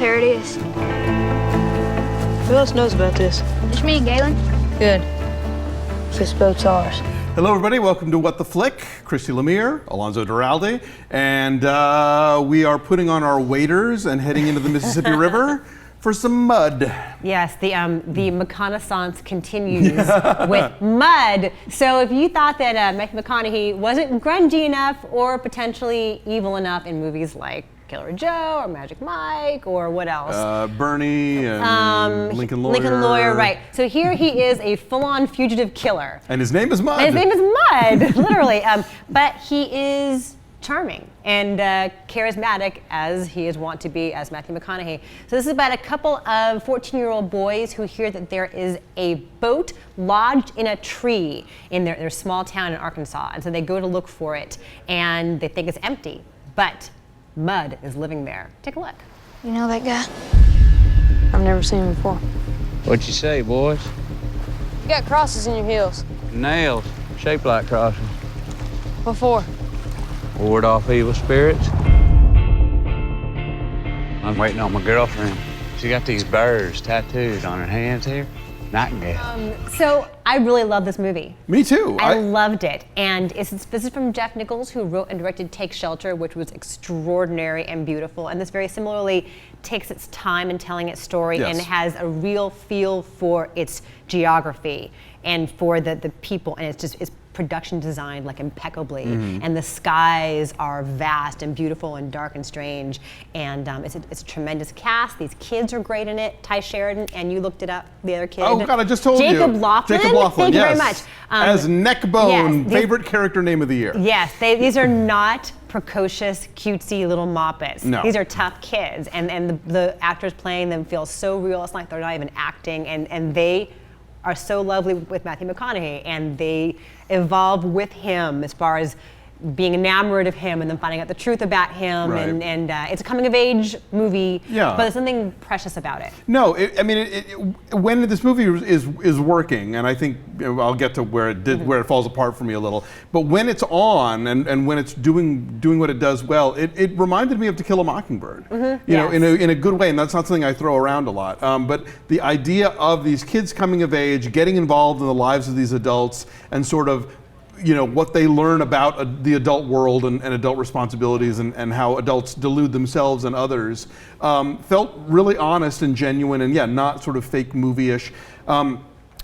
there it is. Who else knows about this? Just me and Galen. Good. This boat's ours. Hello, everybody. Welcome to What the Flick. Christy Lemire, Alonso Duralde, and we are putting on our waders and heading into the Mississippi River for some mud. Yes, the McConaissance continues with mud. So if you thought that Matthew McConaughey wasn't grungy enough or potentially evil enough in movies like Killer Joe or Magic Mike or what else? Bernie and Lincoln Lawyer. Lincoln Lawyer, right. So here he is, a full-on fugitive killer. And his name is Mud. And his name is Mud, literally. But he is charming and charismatic, as he is wont to be as Matthew McConaughey. So this is about a couple of 14-year-old boys who hear that there is a boat lodged in a tree in their small town in Arkansas. And so they go to look for it, and they think it's empty. But Mud is living there. Take a look. You know that guy? I've never seen him before. What'd you say, boys? You got crosses in your heels. Nails, shaped like crosses. What for? Ward off evil spirits. I'm waiting on my girlfriend. She got these birds tattooed on her hands here. Nightingale. So I really love this movie. Me too. I loved it. And this is from Jeff Nichols, who wrote and directed Take Shelter, which was extraordinary and beautiful. And this very similarly takes its time in telling its story, Yes. and has a real feel for its geography and for the people. And it's production designed like impeccably, and the skies are vast and beautiful and dark and strange, and it's a tremendous cast. These kids are great in it. Ty Sheridan, and you looked it up, the other kid. Oh God, I just told you. Jacob Laughlin. Jacob Laughlin, Thank you yes. very much. As Neckbone, yes, favorite character name of the year. Yes, these are not precocious, cutesy little moppets. No. These are tough kids, and the actors playing them feel so real. It's like they're not even acting, and they are so lovely with Matthew McConaughey, and they evolve with him as far as being enamored of him and then finding out the truth about him. Right. And it's a coming of age movie, Yeah. but there's something precious about it. No, when this movie is working, and I think I'll get to where it falls apart for me a little. But when it's on and when it's doing what it does well, it reminded me of To Kill a Mockingbird. You know, in a good way, and that's not something I throw around a lot. But the idea of these kids coming of age, getting involved in the lives of these adults, and sort of, you know, what they learn about the adult world and adult responsibilities, and how adults delude themselves and others, felt really honest and genuine, and not sort of fake movie-ish.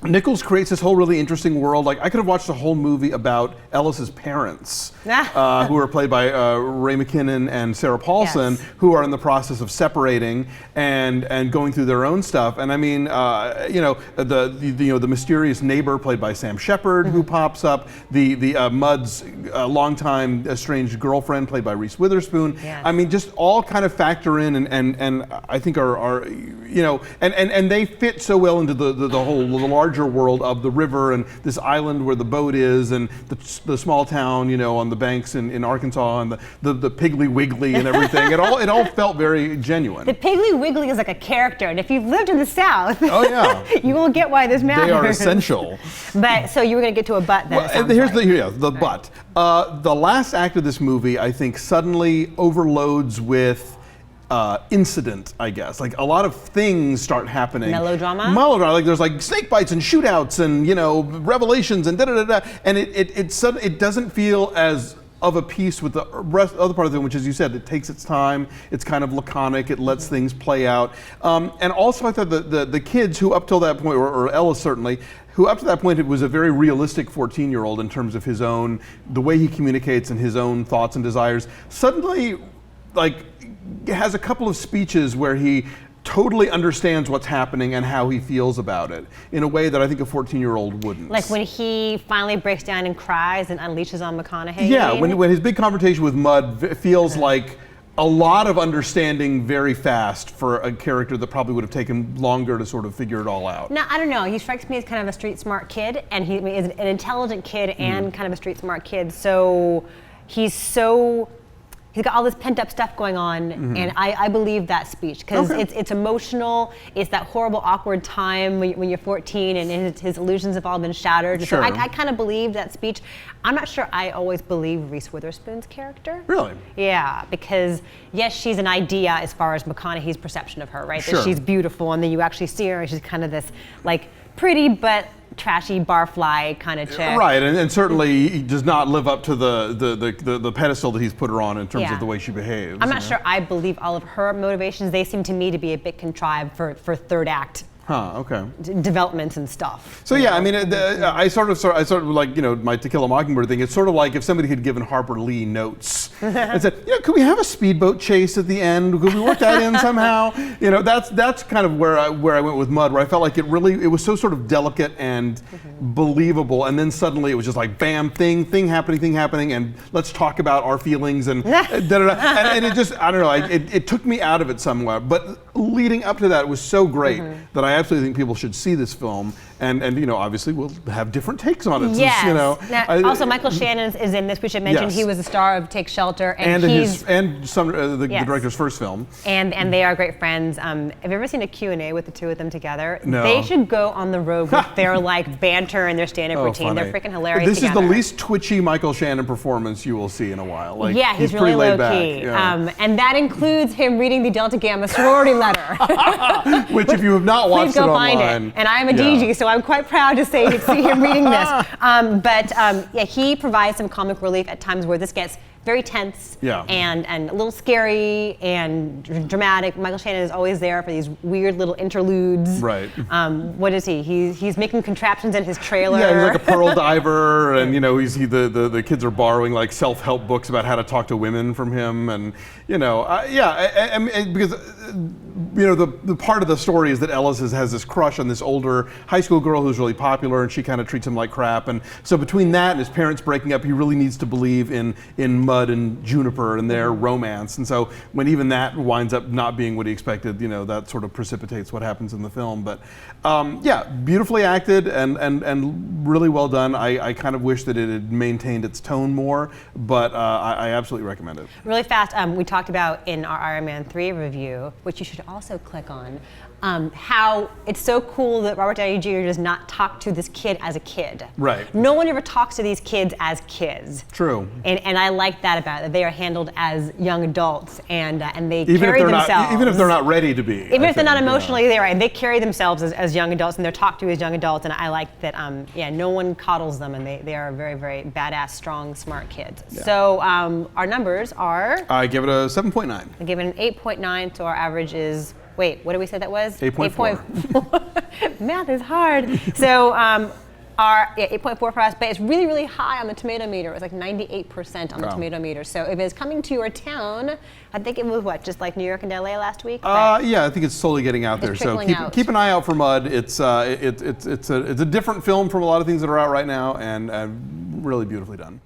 Nichols creates this whole really interesting world. Like, I could have watched a whole movie about Ellis's parents, who are played by Ray McKinnon and Sarah Paulson, Yes. who are in the process of separating and going through their own stuff. And I mean, the mysterious neighbor played by Sam Shepard, who pops up, the Mud's longtime estranged girlfriend played by Reese Witherspoon. Yes. I mean, just all kind of factor in, and I think are and they fit so well into the larger world of the river and this island where the boat is, and the small town, on the banks in Arkansas, and the Piggly Wiggly and everything. It all felt very genuine. The Piggly Wiggly is like a character, and if you've lived in the South, Oh yeah, you will get why this matters. they are essential. But so you were going to get to a butt then. Well, here's the butt. The last act of this movie, I think, suddenly overloads with incident, I guess. Like, a lot of things start happening. Melodrama? Like there's like snake bites and shootouts and revelations and da-da-da-da. And it doesn't feel as of a piece with the other part of it, which, as you said, it takes its time. It's kind of laconic. It lets things play out. And also, I thought the kids who up till that point, or Ellis certainly, who up to that point, it was a very realistic 14-year-old in terms of the way he communicates and his own thoughts and desires, suddenly, like, has a couple of speeches where he totally understands what's happening and how he feels about it in a way that I think a 14-year-old wouldn't. Like when he finally breaks down and cries and unleashes on McConaughey? Yeah, when his big confrontation with Mud feels like a lot of understanding very fast for a character that probably would have taken longer to sort of figure it all out. No, I don't know. He strikes me as kind of a street smart kid, and he is an intelligent kid and kind of a street smart kid. So he's he's got all this pent up stuff going on, and I believe that speech because it's emotional. It's that horrible, awkward time when you're 14 and his illusions have all been shattered. Sure. So I kind of believe that speech. I'm not sure I always believe Reese Witherspoon's character. Really? Yeah, because yes, she's an idea as far as McConaughey's perception of her, right? Sure. That she's beautiful, and then you actually see her, and she's kind of this like pretty but trashy barfly kind of chick. Right, and certainly he does not live up to the pedestal that he's put her on in terms of the way she behaves. I'm not sure I believe all of her motivations. They seem to me to be a bit contrived for third act okay. developments and stuff. So yeah, I mean, I sort of like, you know, my To Kill a Mockingbird thing. It's sort of like if somebody had given Harper Lee notes and said, you know, could we have a speedboat chase at the end? Could we work that in somehow? You know, that's kind of where I went with Mud, where I felt like it was so sort of delicate and believable, and then suddenly it was just like bam, thing happening, and let's talk about our feelings and and it just, I don't know, it took me out of it somewhat. But leading up to that, it was so great that I absolutely think people should see this film, and you know, obviously we'll have different takes on it. Yes. Since, you know, now, also, Michael Shannon is in this. We should mention he was the star of Take Shelter, and the director's first film. And they are great friends. Have you ever seen a Q&A with the two of them together? No. They should go on the road with their like banter and their stand-up routine. Funny. They're freaking hilarious This together. is the least twitchy Michael Shannon performance you will see in a while. Like, yeah, he's really pretty laid low back. key. Yeah. And that includes him reading the Delta Gamma sorority letter. Which, if you have not watched Please go it find online, it. And I'm a DG, so I'm quite proud to see him reading this. Yeah, he provides some comic relief at times where this gets very tense and a little scary and dramatic. Michael Shannon is always there for these weird little interludes. Right. What is he? He's making contraptions in his trailer. Yeah, he's like a pearl diver, and you know, the kids are borrowing like self-help books about how to talk to women from him, and you know, I mean, because you know, the part of the story is that Ellis has this crush on this older high school girl who's really popular, and she kind of treats him like crap, and so between that and his parents breaking up, he really needs to believe in Mud and Juniper and their romance, and so when even that winds up not being what he expected, you know, that sort of precipitates what happens in the film. But yeah, beautifully acted and really well done. I kind of wish that it had maintained its tone more, but I absolutely recommend it. Really fast, we talked about in our Iron Man 3 review, which you should also click on, how it's so cool that Robert Downey Jr. does not talk to this kid as a kid. Right. No one ever talks to these kids as kids. True. And I like that about it, that they are handled as young adults and they Even carry if they're themselves. even if they're not ready to be. Even if they're not emotionally there, and they carry themselves as young adults and they're talked to as young adults. And I like that, yeah, no one coddles them and they are very, very badass, strong, smart kids. Yeah. So our numbers are? I give it a 7.9. I give it an 8.9, so our average is, wait, what did we say that was? 8.4. Math is hard. So our 8.4 for us, but it's really, really high on the tomato meter. It was like 98% on the tomato meter. So if it's coming to your town, I think it was what, just like New York and LA last week? Yeah, I think it's slowly getting out there. So keep an eye out for Mud. It's a different film from a lot of things that are out right now, and really beautifully done.